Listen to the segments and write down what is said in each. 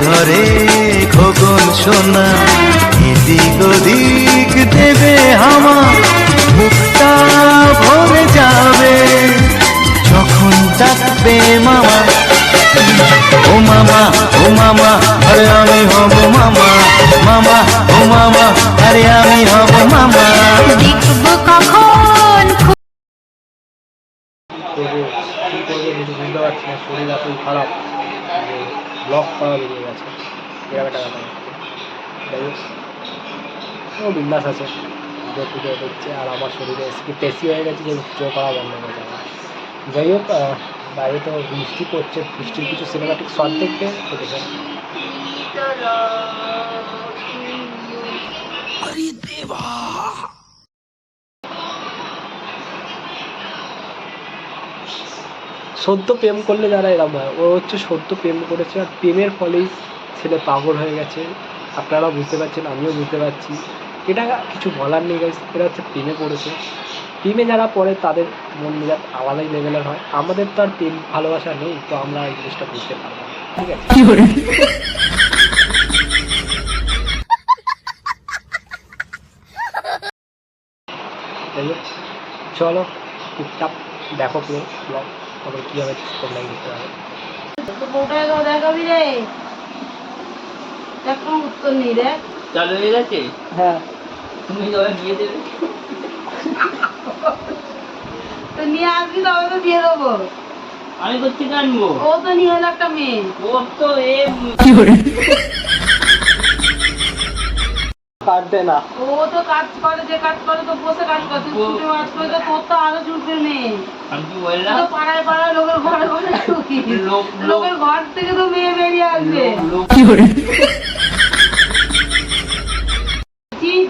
ঘরে খোকন সোনা এদিক ওদিক দেবে হামা, বুকটা ভরে যাবে যখন ডাকবে মামা। ও মামা ও মামা আরে আমি হব মামা, মামা ও মামা আরে আমি হব মামা। দেখবো কখন তবু কী করবো কিছু বুঝতে পারছি না, শরীর এতই খারাপ যে ব্লক করা বেরিয়ে গেছে, এরকম একটা ব্যাপার। যাই হোক ও বিন্দাস আছে, পুজো পুজো দেখছে আর আমার শরীরে পেশি হয়ে গেছে যে পুজো করা বন্ধ হয়ে যাবে। যাই হোক বাইরে তো বৃষ্টি পড়ছে, বৃষ্টির কিছু সিনেমাটিক শট দেখতে দেখেছেন। সদ্য প্রেম করলে যারা এরকম হয়, ও হচ্ছে সদ্য প্রেম করেছে আর প্রেমের ফলেই ছেলে পাগল হয়ে গেছে। আপনারাও বুঝতে পারছেন, আমিও বুঝতে পারছি, এটা কিছু বলার নেই গাইস, এটা হচ্ছে প্রেমে পড়েছে। প্রেমে যারা পড়ে তাদের মন মেজাজ আলাদাই লেভেলের হয়, আমাদের তো আর প্রেম ভালোবাসা নেই, তো আমরা এই জিনিসটা বুঝতে পারবো না, ঠিক আছে। যাই হোক চলো টুকটাক দেখো পুরো ব্লগ, তারপরে কী হবে তোমরা বুঝতে পারবে। দেখাবি রে, এখন উত্তর নেই রে। চালু হয়ে গেছে, হ্যাঁ তুমি যবে বিয়ে দেবে তো নিয়ে আসবি তবে তো বিয়ে দেবো। আমি করছি জানবো, ও তো নিয়ে এলো একটা মেয়ে, ও তো এ কাটবে না, ও তো কাজ করে, যে কাজ করে তো বসে কাজ করে, তুই ছুটে কাজ করে তো তোর তো আরো ছুটবে মেয়ে। আমি কি তুই বললাম, তো পাড়ায় পাড়ায় লোকের ঘরে ঘরে ঢুকিস। লোকের ঘর থেকে তো মেয়ে বেরিয়ে আসবে।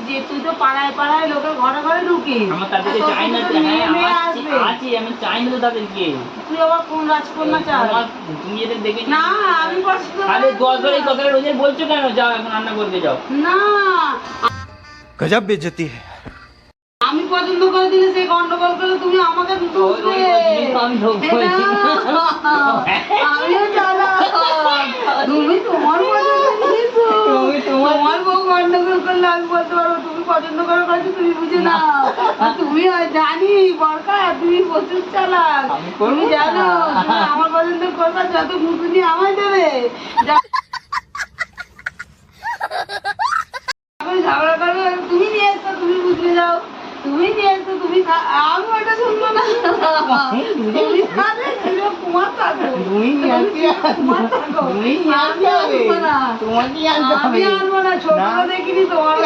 যে তুই তো পাড়ায় পাড়ায় লোকের ঘরে ঘরে ঢুকিস, আমার তাদেরকে আর তোর চাই না, থেকে তো মেয়ে মেয়ে আসবে। আছি আমি চাই না তো তাদেরকে। তুই আবার কোন রাজকন্যা চাস? তুমি এদের দেখে না আমি পছন্দ আরে করি 10 বার এই কথাটা রোজ বলছো কেন? যাও এখন রান্না করতে যাও। না, গজব বেজতি है। আমি পছন্দ করে দিলে সেই গন্ডগোল করলে তুমি আমাকে দুষবে। আমি ধোক করেছি। আমিও জানা তুমি তোমার পছন্দ নিয়েছো, তোমার বউ গন্ডগোল করলে আমি বলতে পারবো তুমি পছন্দ করে করেছো, তুমি বুঝে নাও। আর তুমি জানি বরকা তুমি প্রচুর চালাক, তুমি জানো তুমি আমার পছন্দ করবা, যত মুখুনি আমায় দেবে, ঝগড়া করবে তুমি নিয়ে এসো, তুমি বুঝে যাও, তুমি নিয়ে এসো, তুমি আমি ওটা শুনবো না। তুমি তাহলে কুমার থাকো, তুমি কুমার থাকো, আমি আনবো না, আমি আনবো না, ছোটরা দেখিনি তোমার,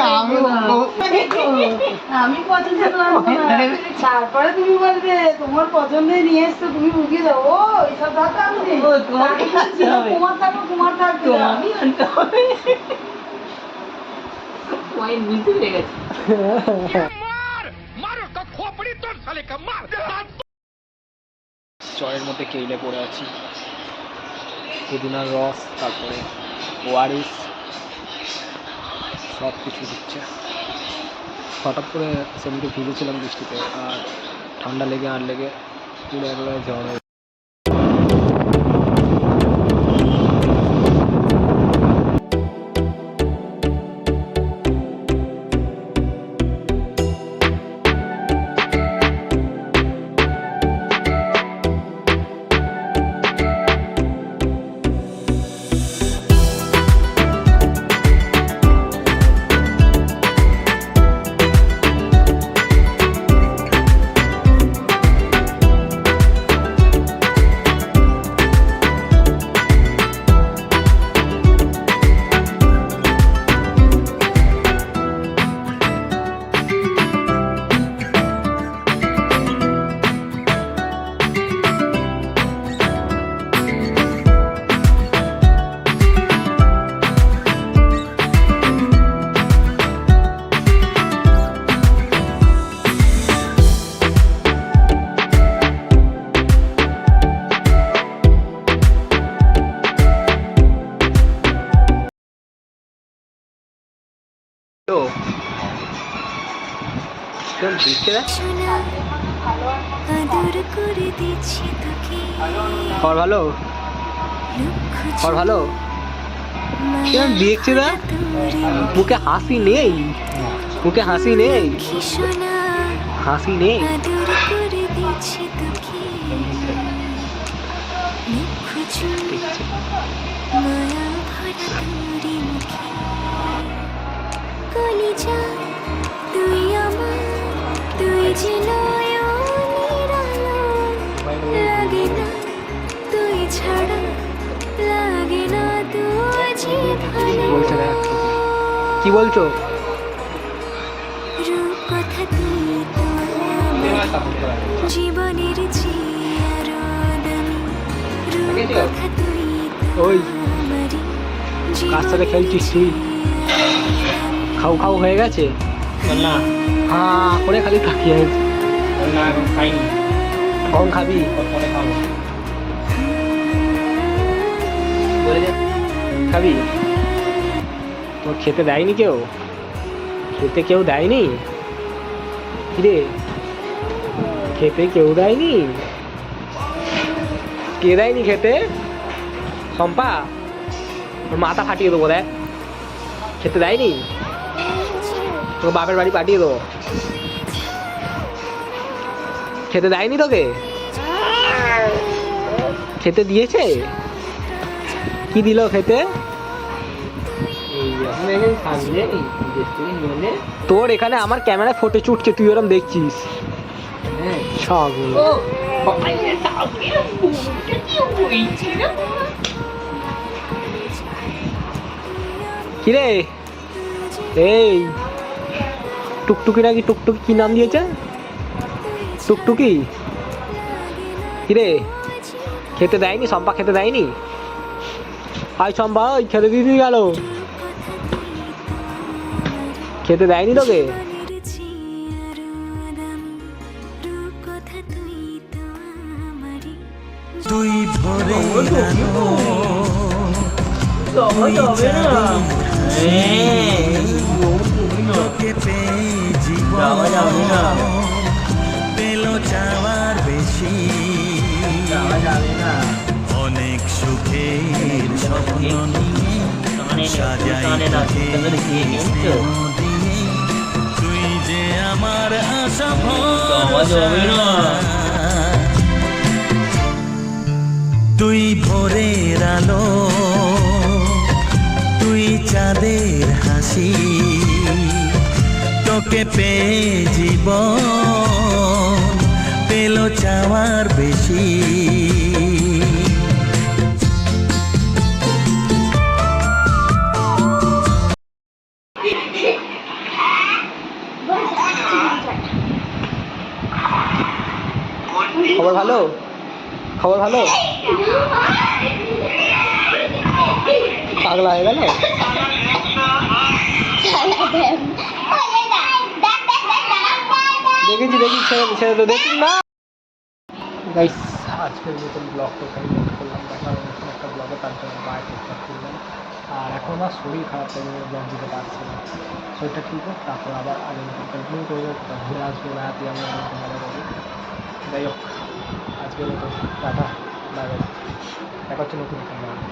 আমি পছন্দ আনবো না। তারপরে তুমি বলবে তোমার পছন্দই নিয়ে এসছো, তুমি বুঝিয়ে দাও ও এইসব দরকার নেই, কুমার থাকো, কুমার থাকো, আমি আনতে হবে। পয়েন্ট বুঝতে পেরে গেছি। চরের মধ্যে কেইলে পড়ে আছি, পুদিনার রস, তারপরে ওআরএস সব কিছু দিচ্ছে। হঠাৎ করে সেদিনকে ভিজেছিলাম বৃষ্টিতে, আর ঠান্ডা লেগে আর লেগে পুরো একবারে জ্বর হয়ে। খবর ভালো, খবর ভালো, কেমন দেখছে না, মুখে হাসি নেই, মুখে হাসি নেই, হাসি নেই। দেখছে। তুই আমার, তুই যে নয়নের আলো, লাগে না তুই ছাড়া, লাগে না তুই যে ভালো। বলছে না, কি বলছো? রূপকথা তুই তো আমার, জীবনের চেয়ে আরো দামি। রূপকথা তুই তো ওই আমারই, কার সাথে খেলছিস তুই? খাও খাও হয়ে গেছে? না হ্যাঁ করে খালি তাকিয়ে আছে। না এখন খাইনি, কখন খাবি? পরে খাবো। বলে যা। খাবি? তোর খেতে দেয়নি কেউ? খেতে কেউ দেয়নি? কিরে খেতে কেউ দেয়নি? কে দেয়নি খেতে? শম্পা, ওর মাথা ফাটিয়ে দেবো দেখ। খেতে দেয়নি? তোর বাপের বাড়ি পাঠিয়ে দেবো। খেতে দেয়নি তোকে? খেতে দিয়েছে? কি দিল খেতে? তোর এখানে আমার ক্যামেরা ফটো চুটছে, তুই ওরম দেখছিস? ছাগল। কিরে এই টুকটুকি নাকি, টুকটুকি কি নাম দিয়েছে? টুকটুকি কিরে খেতে দেয়নি? শম্পা খেতে দেয়নি? আয় শম্পা, ওই খেতে দিতে গেল, খেতে দেয়নি তোকে? তুই ভরে আলো, তোকে পেয়ে জীবন পেল চাওয়ার বেশি, অনেক সুখের স্বপ্ন নিয়ে সাজাই তোকে স্নেহ দিয়ে, তুই যে আমার আশা ভরসা, তুই ভোরের আলো, তুই চাঁদের হাসি, তোকে পেয়ে জীবন পেল চাওয়ার বেশি। খবর ভালো? খবর ভালো? পাগলা হয়ে গেল? দেখেছি দেখি, ছেড়ে তো দেখি না। গাইস আজকের মতন ব্লগটা এখানে শেষ করলাম। দেখার নতুন একটা ব্লগে, তার জন্য বাইরে চেষ্টা করলাম। আর এখন আমার শরীর খারাপ থেকে ব্লগ দিতে পারছি না, শরীরটা ঠিক হোক তারপর আবার আগের মতন কন্টিনিউ করবো, ঘুরে আসবো, বেড়াতে আমি ভালো করবো। যাই হোক আজকের মতো টাটা, বাই বাই, দেখা হচ্ছে নতুন একটা ব্লগে।